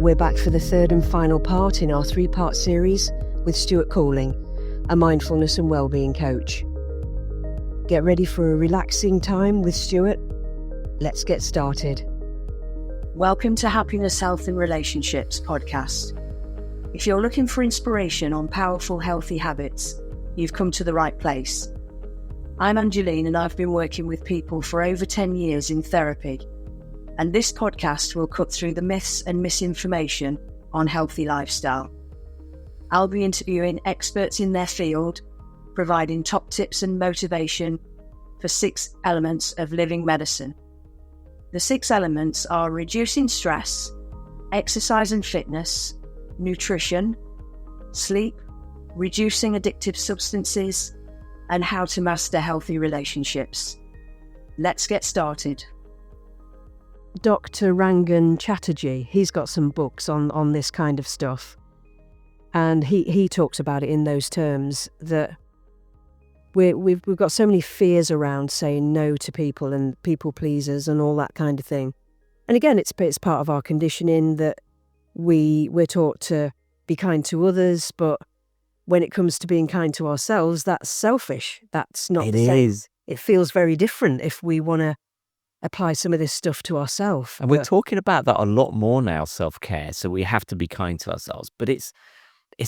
We're back for the third and final part in our three-part series with Stuart Couling, a mindfulness and wellbeing coach. Get ready for a relaxing time with Stuart. Let's get started. Welcome to Happiness, Health and Relationships podcast. If you're looking for inspiration on powerful, healthy habits, you've come to the right place. I'm Angeline and I've been working with people for over 10 years in therapy. And this podcast will cut through the myths and misinformation on healthy lifestyle. I'll be interviewing experts in their field, providing top tips and motivation for 6 elements of living medicine. The 6 elements are reducing stress, exercise and fitness, nutrition, sleep, reducing addictive substances, and how to master healthy relationships. Let's get started. Dr. Rangan Chatterjee, he's got some books on this kind of stuff. And he talks about it in those terms, that we've got so many fears around saying no to people and people pleasers and all that kind of thing. And again, it's part of our conditioning that we're taught to be kind to others, but when it comes to being kind to ourselves, that's selfish. That's not It the same. is. It feels very different if we want to apply some of this stuff to ourselves. And we're talking about that a lot more now, self-care. So we have to be kind to ourselves. But it's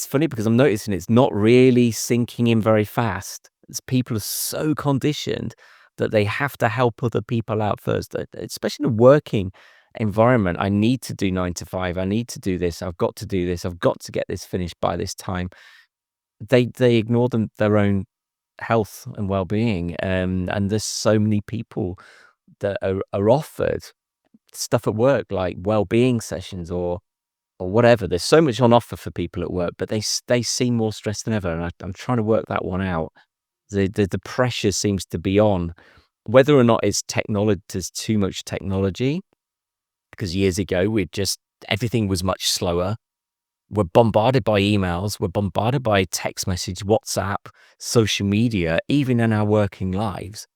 funny because I'm noticing it's not really sinking in very fast. People are so conditioned that they have to help other people out first, especially in a working environment. I need to do 9 to 5. I need to do this. I've got to do this. I've got to get this finished by this time. They ignore their own health and well-being. And there's so many people that are offered stuff at work, like well-being sessions or whatever. There's so much on offer for people at work, but they seem more stressed than ever. And I'm trying to work that one out. The pressure seems to be on, whether or not it's technology. There's too much technology, because years ago everything was much slower. We're bombarded by emails. We're bombarded by text message, WhatsApp, social media, even in our working lives.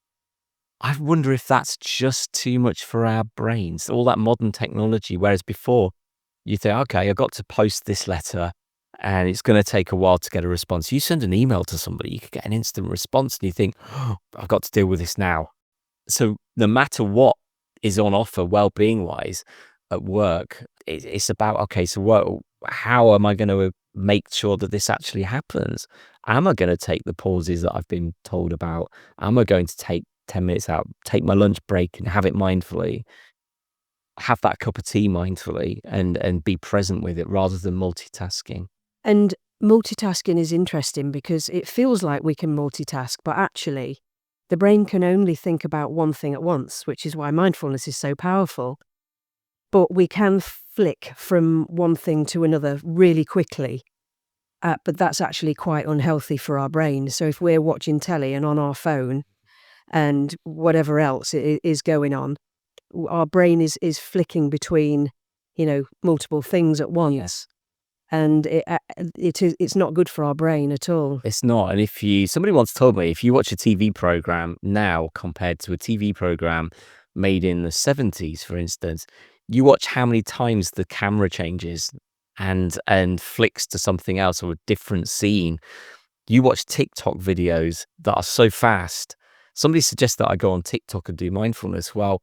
I wonder if that's just too much for our brains, all that modern technology. Whereas before, you think, okay, I've got to post this letter and it's going to take a while to get a response. You send an email to somebody, you could get an instant response and you think, oh, I've got to deal with this now. So no matter what is on offer, well-being wise at work, it's about, okay, so how am I going to make sure that this actually happens? Am I going to take the pauses that I've been told about? Am I going to take 10 minutes out, take my lunch break and have it mindfully, have that cup of tea mindfully and be present with it rather than multitasking? And multitasking is interesting because it feels like we can multitask, but actually the brain can only think about one thing at once, which is why mindfulness is so powerful. But we can flick from one thing to another really quickly. But that's actually quite unhealthy for our brain. So if we're watching telly and on our phone and whatever else is going on, our brain is flicking between, multiple things at once. Yes. And it's not good for our brain at all. It's not. And somebody once told me, if you watch a TV program now compared to a TV program made in the 70s, for instance, you watch how many times the camera changes and flicks to something else or a different scene. You watch TikTok videos that are so fast. Somebody suggests that I go on TikTok and do mindfulness. Well,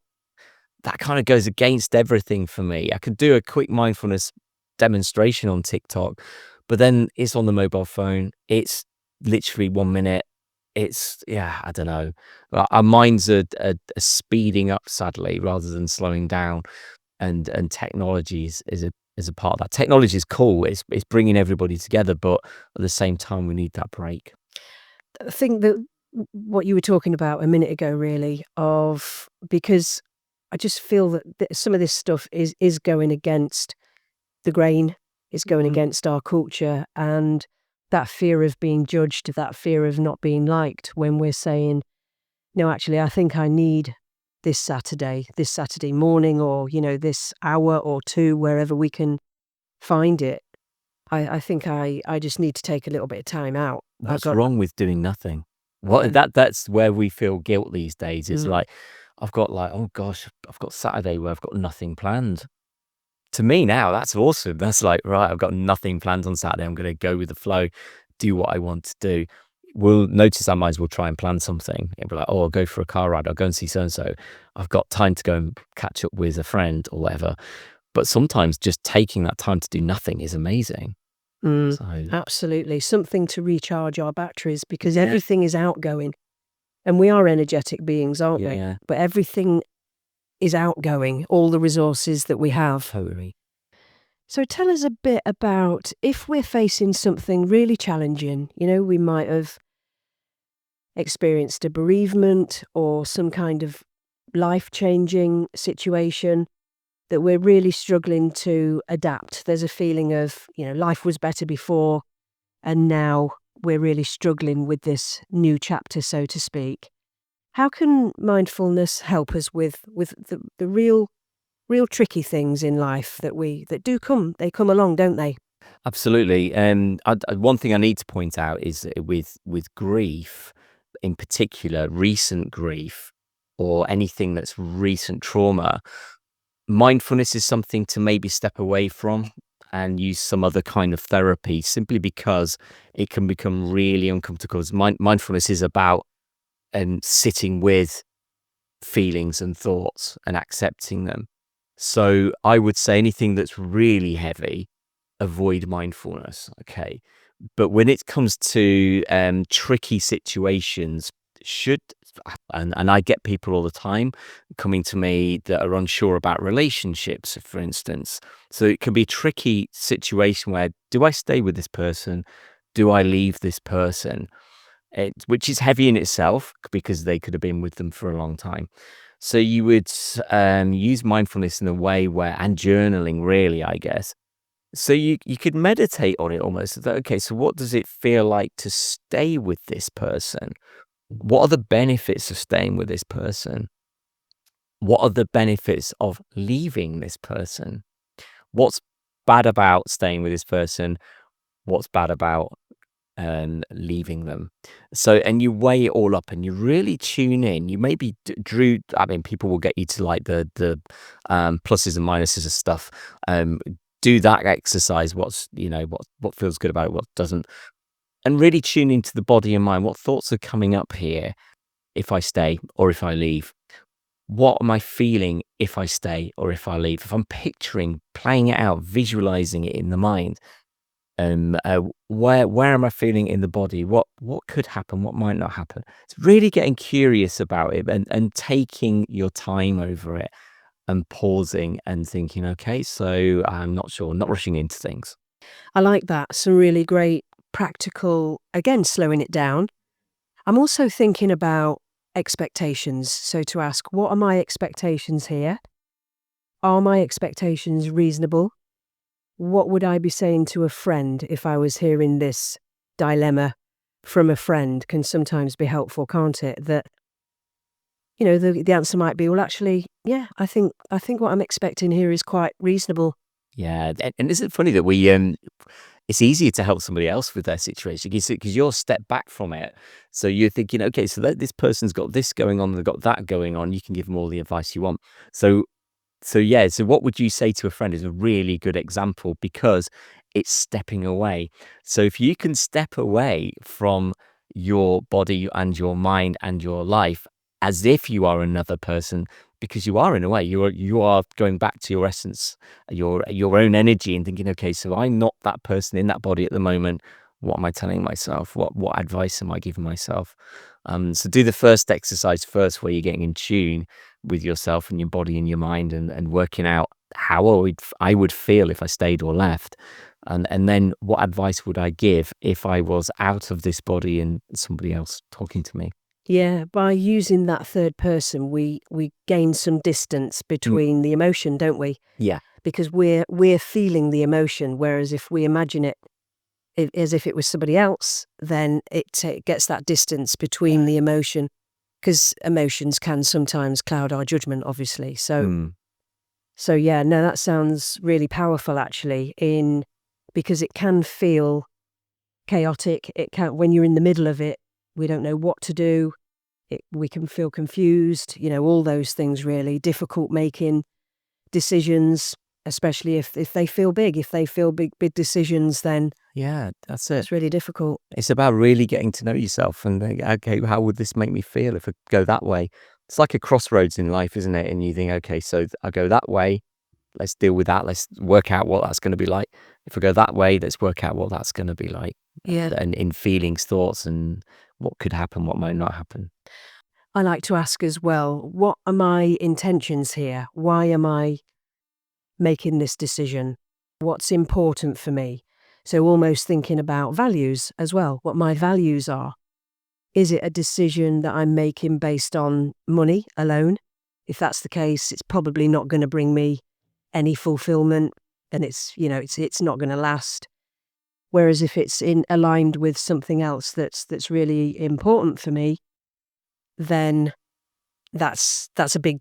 that kind of goes against everything for me. I could do a quick mindfulness demonstration on TikTok, but then it's on the mobile phone. It's literally 1 minute. I don't know. Our minds are speeding up, sadly, rather than slowing down. And technology is a part of that. Technology is cool. It's bringing everybody together, but at the same time, we need that break. I think that what you were talking about a minute ago, really, because I just feel that some of this stuff is going against the grain, is going against our culture, and that fear of being judged, that fear of not being liked when we're saying, no, actually, I think I need this Saturday morning, or, this hour or two, wherever we can find it. I think I just need to take a little bit of time out. What's wrong with doing nothing? That's where we feel guilt these days. It's like, I've got oh gosh, I've got Saturday where I've got nothing planned. To me now, that's awesome. That's like, right, I've got nothing planned on Saturday. I'm going to go with the flow, do what I want to do. We'll notice our minds will try and plan something. It'll be like, oh, I'll go for a car ride. I'll go and see so-and-so. I've got time to go and catch up with a friend or whatever. But sometimes just taking that time to do nothing is amazing. So Absolutely. Something to recharge our batteries, because everything is outgoing. And we are energetic beings, aren't we? yeah, But everything is outgoing, all the resources that we have. totally. So tell us a bit about if we're facing something really challenging. We might have experienced a bereavement or some kind of life-changing situation that we're really struggling to adapt. There's a feeling of, life was better before, and now we're really struggling with this new chapter, so to speak. How can mindfulness help us with the real tricky things in life that do come? They come along, don't they? Absolutely. One thing I need to point out is that with grief, in particular, recent grief or anything that's recent trauma, mindfulness is something to maybe step away from and use some other kind of therapy, simply because it can become really uncomfortable. Because mindfulness is about sitting with feelings and thoughts and accepting them. So I would say anything that's really heavy, avoid mindfulness. Okay. But when it comes to tricky situations, and I get people all the time coming to me that are unsure about relationships, for instance. So it can be a tricky situation where, do I stay with this person? Do I leave this person? Which is heavy in itself, because they could have been with them for a long time. So you would use mindfulness in a way where, and journaling really, I guess. So you could meditate on it almost. That, okay, so what does it feel like to stay with this person? What are the benefits of staying with this person? What are the benefits of leaving this person? What's bad about staying with this person? What's bad about leaving them? So, and you weigh it all up and you really tune in. You maybe drew, I mean, people will get you to like the pluses and minuses of stuff. Do that exercise. What feels good about it, what doesn't, and really tune into the body and mind. What thoughts are coming up here if I stay or if I leave? What am I feeling if I stay or if I leave? If I'm picturing, playing it out, visualizing it in the mind, where am I feeling in the body? What could happen? What might not happen? It's really getting curious about it and taking your time over it and pausing and thinking, okay, so I'm not sure, not rushing into things. I like that. Some really great practical, again, slowing it down. I'm also thinking about expectations. So to ask, what are my expectations here? Are my expectations reasonable? What would I be saying to a friend if I was hearing this dilemma from a friend? Can sometimes be helpful, can't it? That, the answer might be, well, actually, yeah, I think what I'm expecting here is quite reasonable. Yeah, and isn't it funny that we it's easier to help somebody else with their situation because you're a step back from it. So you're thinking, okay, so this person's got this going on, they've got that going on. You can give them all the advice you want. So yeah, so what would you say to a friend is a really good example, because it's stepping away. So if you can step away from your body and your mind and your life as if you are another person, because you are in a way, you are going back to your essence, your own energy, and thinking, okay, so I'm not that person in that body at the moment. What am I telling myself? What advice am I giving myself? So do the first exercise first, where you're getting in tune with yourself and your body and your mind, and working out how I would feel if I stayed or left. And then what advice would I give if I was out of this body and somebody else talking to me? Yeah, by using that third person, we gain some distance between the emotion, don't we? Yeah. Because we're feeling the emotion, whereas if we imagine it as if it was somebody else, then it gets that distance between the emotion, because emotions can sometimes cloud our judgment, obviously. So yeah, no, that sounds really powerful actually, because it can feel chaotic. It can, when you're in the middle of it, we don't know what to do. We can feel confused, all those things really, difficult making decisions. especially if they feel big. If they feel big decisions, then Yeah, that's it. it's really difficult. It's about really getting to know yourself and think, okay, how would this make me feel if I go that way? It's like a crossroads in life, isn't it? And you think, okay, so I go that way. Let's deal with that. Let's work out what that's going to be like. If I go that way, let's work out what that's going to be like. Yeah. And in feelings, thoughts, and what could happen, what might not happen. I like to ask as well, what are my intentions here? Why am I making this decision? What's important for me? So almost thinking about values as well, what my values are. Is it a decision that I'm making based on money alone? If that's the case, it's probably not going to bring me any fulfillment, and it's not going to last. Whereas if it's aligned with something else that's really important for me, then that's a big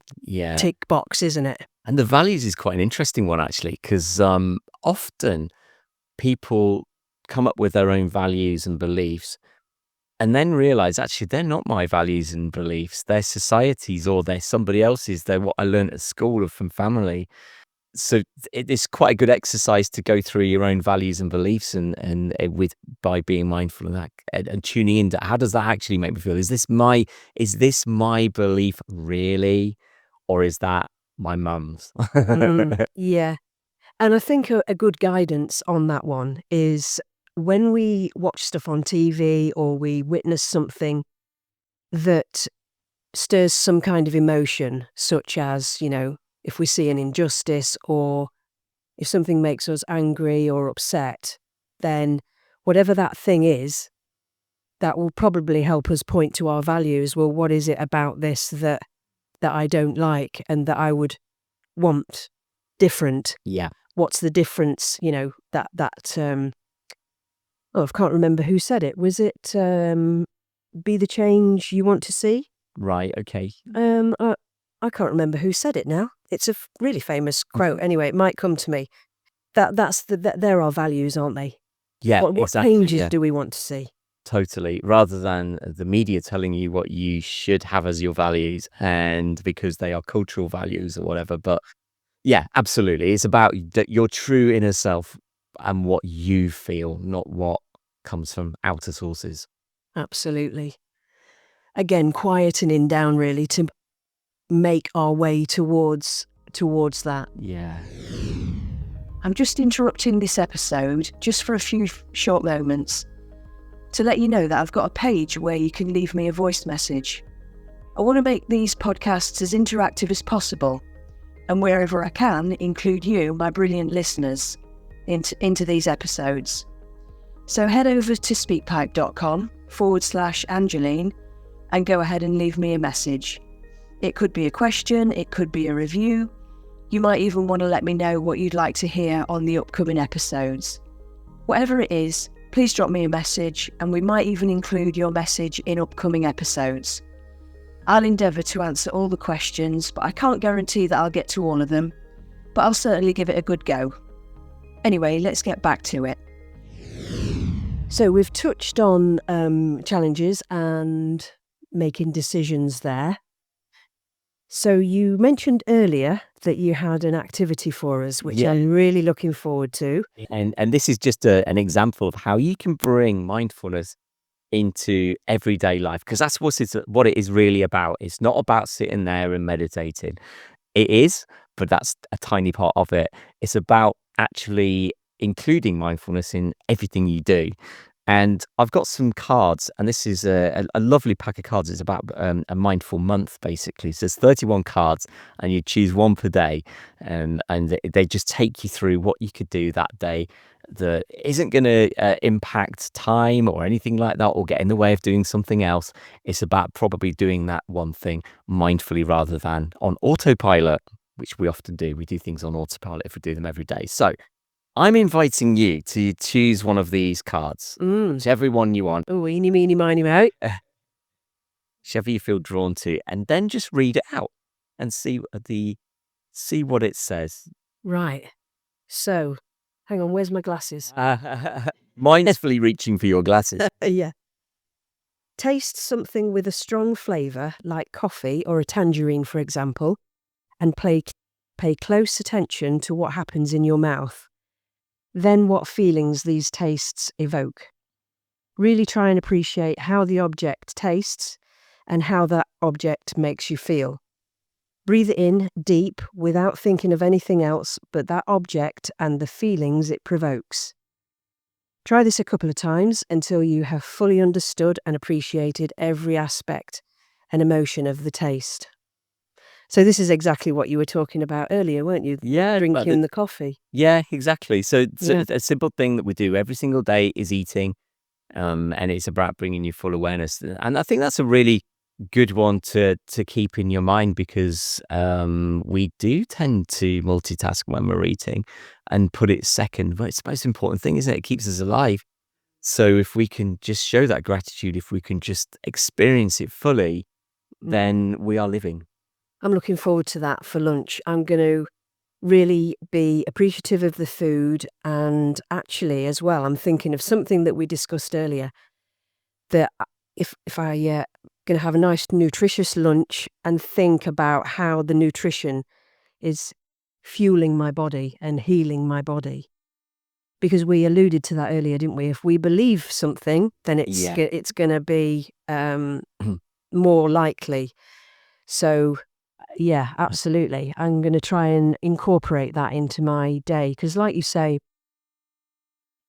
tick box, isn't it? And the values is quite an interesting one, actually, because often people come up with their own values and beliefs and then realize, actually, they're not my values and beliefs. They're society's, or they're somebody else's. They're what I learned at school or from family. So it's quite a good exercise to go through your own values and beliefs by being mindful of that and tuning into how does that actually make me feel? Is this my belief really, or is that my mum's? Yeah. And I think a good guidance on that one is when we watch stuff on TV or we witness something that stirs some kind of emotion, such as, if we see an injustice or if something makes us angry or upset, then whatever that thing is, that will probably help us point to our values. Well, what is it about this that I don't like and that I would want different? Yeah. What's the difference? I can't remember who said it. Was it be the change you want to see? Right. Okay. I can't remember who said it now. It's a really famous quote. Anyway, it might come to me. They're our values, aren't they? Yeah. What exactly, changes do we want to see? Totally. Rather than the media telling you what you should have as your values, and because they are cultural values or whatever. But yeah, absolutely. It's about your true inner self and what you feel, not what comes from outer sources. Absolutely. Again, quietening down really to make our way towards that. Yeah. I'm just interrupting this episode just for a few short moments to let you know that I've got a page where you can leave me a voice message. I want to make these podcasts as interactive as possible, and wherever I can, include you, my brilliant listeners, into these episodes. So head over to speakpipe.com/Angeline and go ahead and leave me a message. It could be a question, it could be a review. You might even want to let me know what you'd like to hear on the upcoming episodes. Whatever it is, please drop me a message and we might even include your message in upcoming episodes. I'll endeavour to answer all the questions, but I can't guarantee that I'll get to all of them, but I'll certainly give it a good go. Anyway, let's get back to it. So we've touched on challenges and making decisions there. So you mentioned earlier that you had an activity for us, which I'm really looking forward to. And this is just an example of how you can bring mindfulness into everyday life, because that's what it is really about. It's not about sitting there and meditating. It is, but that's a tiny part of it. It's about actually including mindfulness in everything you do. And I've got some cards, and this is a lovely pack of cards. It's about a mindful month, basically. So there's 31 cards, and you choose one per day, and they just take you through what you could do that day that isn't going to impact time or anything like that, or get in the way of doing something else. It's about probably doing that one thing mindfully rather than on autopilot, which we often do. We do things on autopilot if we do them every day. So I'm inviting you to choose one of these cards. Whichever one you want. Oh, eeny, meeny, miny, moe. Whichever you feel drawn to. And then just read it out and see what it says. Right. So, hang on, where's my glasses? Mindfully reaching for your glasses. Yeah. Taste something with a strong flavour, like coffee or a tangerine, for example, and pay pay close attention to what happens in your mouth, then what feelings these tastes evoke. Really try and appreciate how the object tastes and how that object makes you feel. Breathe it in deep without thinking of anything else but that object and the feelings it provokes. Try this a couple of times until you have fully understood and appreciated every aspect and emotion of the taste. So this is exactly what you were talking about earlier, weren't you? Yeah, Drinking the coffee. yeah, exactly. So Yeah. a simple thing that we do every single day is eating, and it's about bringing you full awareness. And I think that's a really good one to keep in your mind, because we do tend to multitask when we're eating and put it second. But it's the most important thing, isn't it? It keeps us alive. So if we can just show that gratitude, if we can just experience it fully, then we are living. I'm looking forward to that for lunch. I'm going to really be appreciative of the food, and actually as well, I'm thinking of something that we discussed earlier, that if I going to have a nice nutritious lunch and think about how the nutrition is fueling my body and healing my body. Because we alluded to that earlier, didn't we? If we believe something, then it's Yeah. it's going to be more likely. So yeah, absolutely. I'm going to try and incorporate that into my day, because like you say,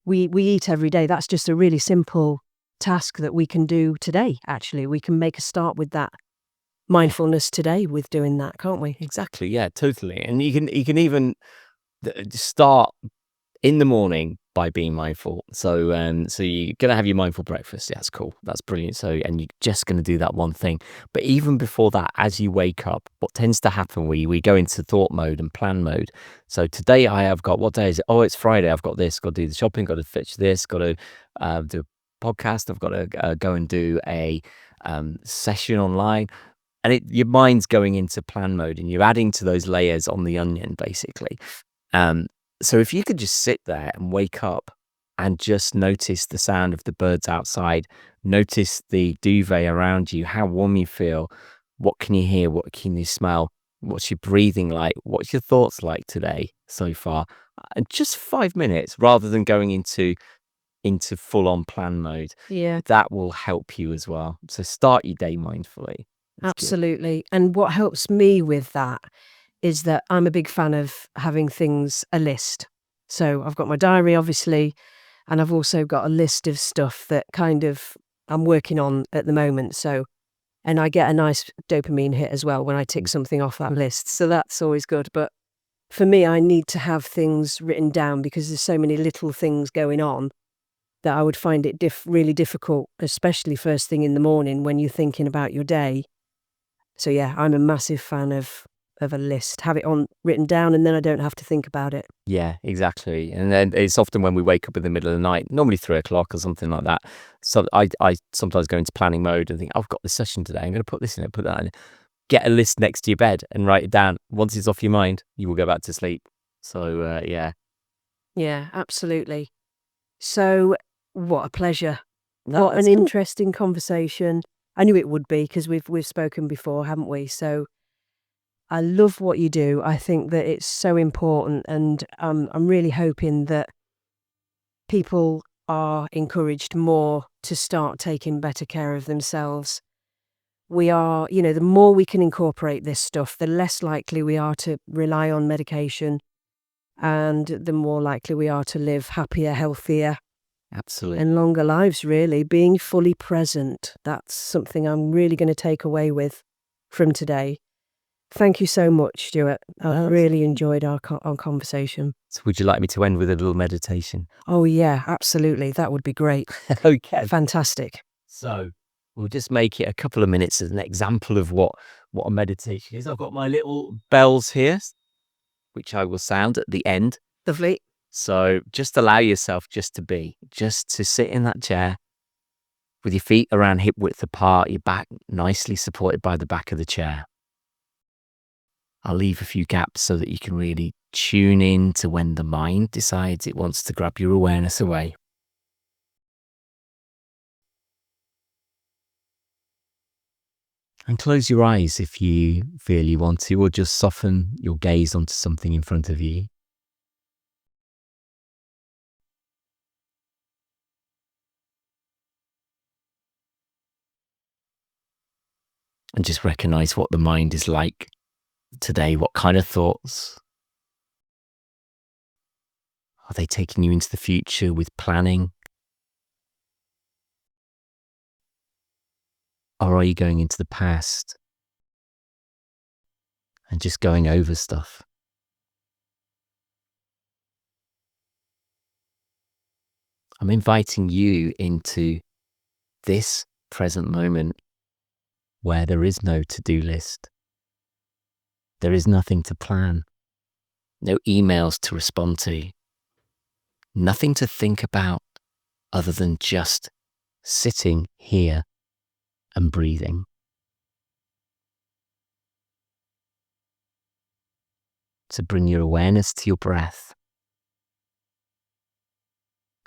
we eat every day. That's just a really simple task that we can do today. Actually, we can make a start with that mindfulness today with doing that, can't we? Exactly. Yeah, totally. And you can even start in the morning by being mindful. So you're gonna have your mindful breakfast. Yeah, that's cool. That's brilliant. So, and you're just gonna do that one thing. But even before that, as you wake up, what tends to happen, we go into thought mode and plan mode. So today I have got, what day is it? Oh, it's Friday. I've got this. Got to do the shopping. Got to fetch this. Got to do a podcast. I've got to go and do a session online. And your mind's going into plan mode, and you're adding to those layers on the onion, basically. So if you could just sit there and wake up and just notice the sound of the birds outside, notice the duvet around you, how warm you feel, what can you hear, what can you smell, what's your breathing like, what's your thoughts like today so far, and just 5 minutes rather than going into full on plan mode. Yeah, That will help you as well. So start your day mindfully. It's good. absolutely. And what helps me with that is that I'm a big fan of having things a list. So I've got my diary, obviously, and I've also got a list of stuff that kind of I'm working on at the moment. So, and I get a nice dopamine hit as well when I tick something off that list. So that's always good. But for me, I need to have things written down, because there's so many little things going on that I would find it really difficult, especially first thing in the morning when you're thinking about your day. So yeah, I'm a massive fan of a list. Have it on written down, and then I don't have to think about it. Yeah, exactly. And then it's often when we wake up in the middle of the night, normally 3 o'clock or something like that. So I sometimes go into planning mode and think, I've got this session today. I'm going to put this in it, put that in. Get a list next to your bed and write it down. Once it's off your mind, you will go back to sleep. So yeah. Yeah, absolutely. So what a pleasure. No, What that's an good. interesting conversation. I knew it would be, because we've spoken before, haven't we? So I love what you do. I think that it's so important, and I'm really hoping that people are encouraged more to start taking better care of themselves. We are, the more we can incorporate this stuff, the less likely we are to rely on medication, and the more likely we are to live happier, healthier, Absolutely. and longer lives, really. Being fully present. That's something I'm really going to take away from today. Thank you so much, Stuart. I've really enjoyed our conversation. So would you like me to end with a little meditation? Oh, yeah, absolutely. That would be great. Okay. Fantastic. So we'll just make it a couple of minutes as an example of what a meditation is. I've got my little bells here, which I will sound at the end. Lovely. So just allow yourself just to sit in that chair with your feet around hip width apart, your back nicely supported by the back of the chair. I'll leave a few gaps so that you can really tune in to when the mind decides it wants to grab your awareness away. And close your eyes if you feel you want to, or just soften your gaze onto something in front of you. And just recognize what the mind is like today. What kind of thoughts? Are they taking you into the future with planning? Or are you going into the past and just going over stuff? I'm inviting you into this present moment where there is no to-do list. There is nothing to plan, no emails to respond to, nothing to think about other than just sitting here and breathing. So bring your awareness to your breath.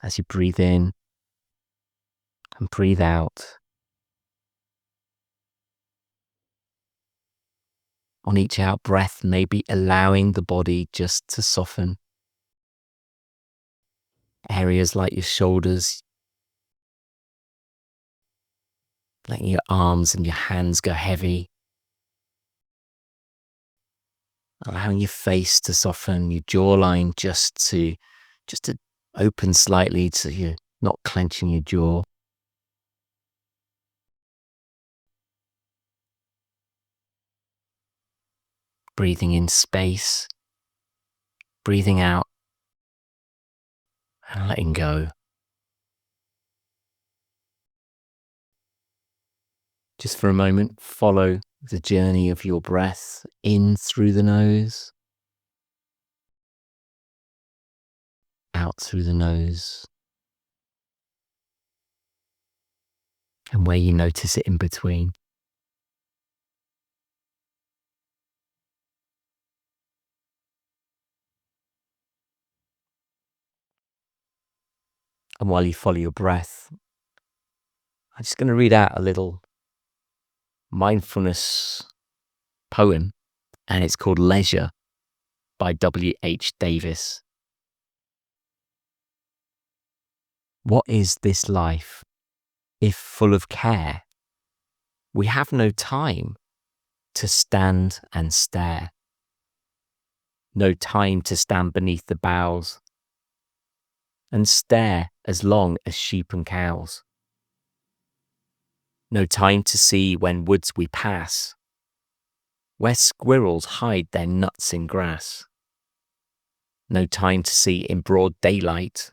As you breathe in and breathe out, on each out breath, maybe allowing the body just to soften. Areas like your shoulders, letting your arms and your hands go heavy. Allowing your face to soften, your jawline just to open slightly so you're not clenching your jaw. Breathing in space, breathing out, and letting go. Just for a moment, follow the journey of your breath in through the nose, out through the nose, and where you notice it in between. And while you follow your breath, I'm just going to read out a little mindfulness poem, and it's called Leisure by W.H. Davis. What is this life if full of care? We have no time to stand and stare. No time to stand beneath the boughs and stare as long as sheep and cows. No time to see when woods we pass, where squirrels hide their nuts in grass. No time to see in broad daylight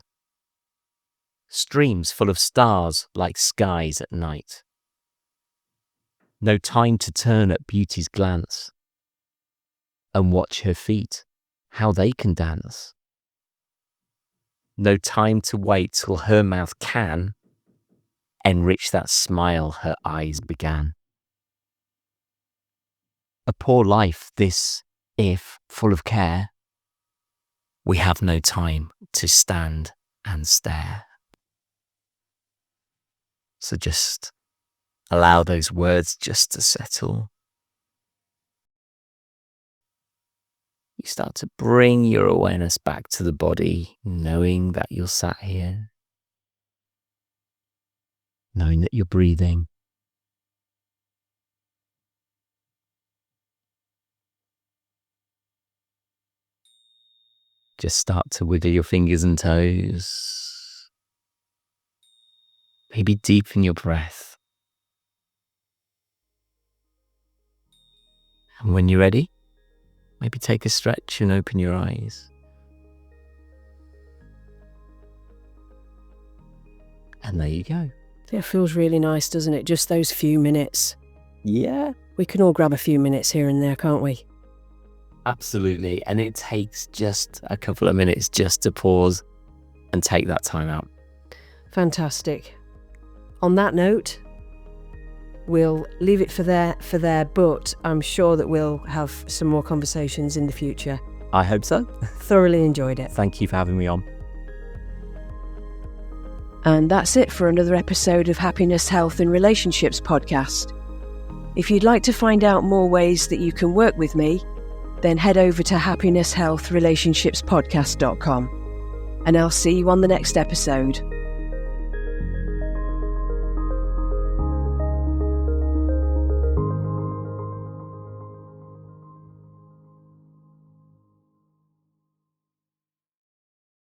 streams full of stars like skies at night. No time to turn at beauty's glance and watch her feet, how they can dance. No time to wait till her mouth can enrich that smile her eyes began. A poor life this, if full of care, we have no time to stand and stare. So just allow those words just to settle. You start to bring your awareness back to the body, knowing that you're sat here, knowing that you're breathing. Just start to wiggle your fingers and toes. Maybe deepen your breath. And when you're ready, maybe take a stretch and open your eyes. And there you go. It feels really nice, doesn't it? Just those few minutes. Yeah. We can all grab a few minutes here and there, can't we? Absolutely. And it takes just a couple of minutes just to pause and take that time out. Fantastic. On that note, we'll leave it for there, but I'm sure that we'll have some more conversations in the future. I hope so. Thoroughly enjoyed it. Thank you for having me on. And that's it for another episode of Happiness, Health and Relationships podcast. If you'd like to find out more ways that you can work with me, then head over to happinesshealthrelationshipspodcast.com, and I'll see you on the next episode.